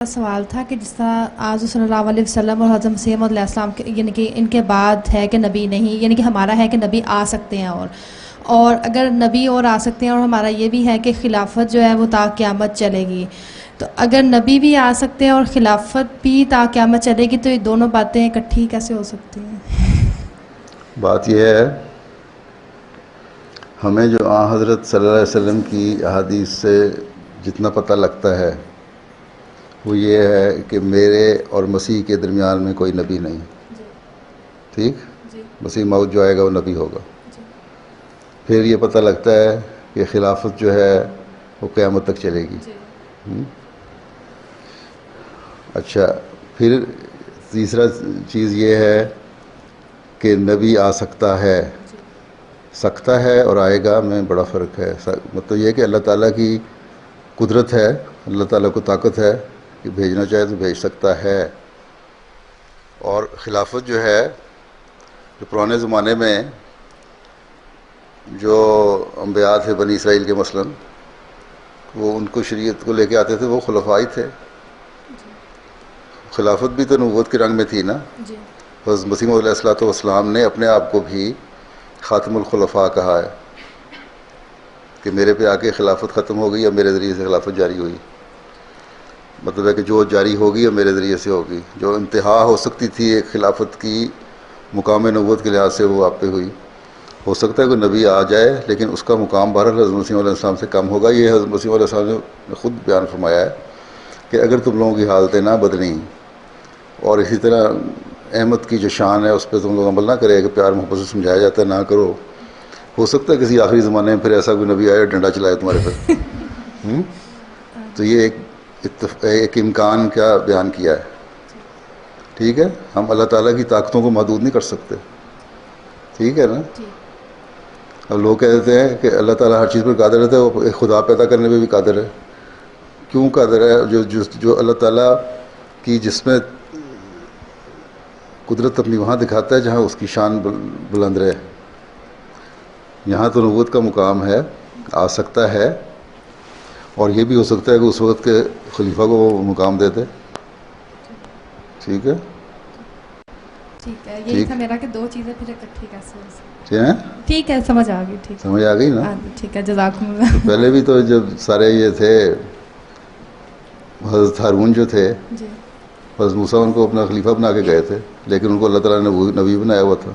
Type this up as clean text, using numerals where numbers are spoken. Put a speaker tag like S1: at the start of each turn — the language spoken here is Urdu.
S1: سوال تھا کہ جس طرح آج صلی اللہ علیہ وسلم اور حضرت مسیح علیہ السلام کے یعنی کہ ان کے بعد ہے کہ نبی نہیں، یعنی کہ ہمارا ہے کہ نبی آ سکتے ہیں، اور اگر نبی اور آ سکتے ہیں اور ہمارا یہ بھی ہے کہ خلافت جو ہے وہ تا قیامت چلے گی، تو اگر نبی بھی آ سکتے ہیں اور خلافت بھی تا قیامت چلے گی تو یہ دونوں باتیں اکٹھی کیسے ہو سکتی ہیں؟
S2: بات یہ ہے، ہمیں جو حضرت صلی اللہ علیہ وسلم کی احادیث سے جتنا پتہ لگتا ہے وہ یہ ہے کہ میرے اور مسیح کے درمیان میں کوئی نبی نہیں. ٹھیک، مسیح موعود جو آئے گا وہ نبی ہوگا. پھر یہ پتہ لگتا ہے کہ خلافت جو ہے وہ قیامت تک چلے گی. اچھا، پھر تیسرا چیز یہ ہے کہ نبی آ سکتا ہے. سکتا ہے اور آئے گا میں بڑا فرق ہے. مطلب یہ کہ اللہ تعالیٰ کی قدرت ہے، اللہ تعالیٰ کو طاقت ہے کہ بھیجنا چاہے تو بھیج سکتا ہے. اور خلافت جو ہے، جو پرانے زمانے میں جو انبیاء تھے بنی اسرائیل کے مثلا، وہ ان کو شریعت کو لے کے آتے تھے، وہ خلفائی تھے. خلافت بھی تو نبوت کے رنگ میں تھی نا. حضرت مسیح علیہ الصلوۃ والسلام نے اپنے آپ کو بھی خاتم الخلفاء کہا ہے کہ میرے پہ آ کے خلافت ختم ہو گئی اور میرے ذریعے سے خلافت جاری ہوئی. مطلب ہے کہ جو جاری ہوگی اور میرے ذریعے سے ہوگی. جو انتہا ہو سکتی تھی ایک خلافت کی مقام نبوت کے لحاظ سے، وہ آپ پہ ہوئی. ہو سکتا ہے کہ نبی آ جائے لیکن اس کا مقام بہرحال حضرت مسیح علیہ السلام سے کم ہوگا. یہ حضرت مسیح علیہ السلام نے خود بیان فرمایا ہے کہ اگر تم لوگوں کی حالتیں نہ بدلیں اور اسی طرح احمد کی جو شان ہے اس پہ تم لوگ عمل نہ کرے کہ پیار محبت سے سمجھایا جاتا ہے نہ کرو، ہو سکتا ہے کسی آخری زمانے میں پھر ایسا کوئی نبی آئے ڈنڈا چلائے تمہارے پہ. تو یہ ایک امکان کا بیان کیا ہے. ٹھیک ہے، ہم اللہ تعالیٰ کی طاقتوں کو محدود نہیں کر سکتے. ٹھیک ہے نا. اب لوگ کہہ دیتے ہیں کہ اللہ تعالیٰ ہر چیز پر قادر ہے، وہ ایک خدا پیدا کرنے پہ بھی قادر ہے. کیوں قادر ہے؟ جو اللہ تعالیٰ کی جس میں قدرت اپنی وہاں دکھاتا ہے جہاں اس کی شان بلند رہے. یہاں تو نبوت کا مقام ہے، آ سکتا ہے، اور یہ بھی ہو سکتا ہے کہ اس وقت کے خلیفہ کو وہ مقام دیتے. ٹھیک ہے.
S1: ٹھیک ہے، یہی تھا میرا کہ دو چیزیں پھر اکٹھی کیسے ہو سکتی
S2: ہیں.
S1: ٹھیک ہے، سمجھ آ گئی. ٹھیک،
S2: سمجھ آ گئی نا.
S1: ٹھیک ہے، جزاکم اللہ.
S2: پہلے بھی تو جب سارے یہ تھے، حضرت ہارون جو تھے، حضرت موسیٰ ان کو اپنا خلیفہ بنا کے گئے تھے، لیکن ان کو اللہ تعالیٰ نے نبی بنایا ہوا تھا.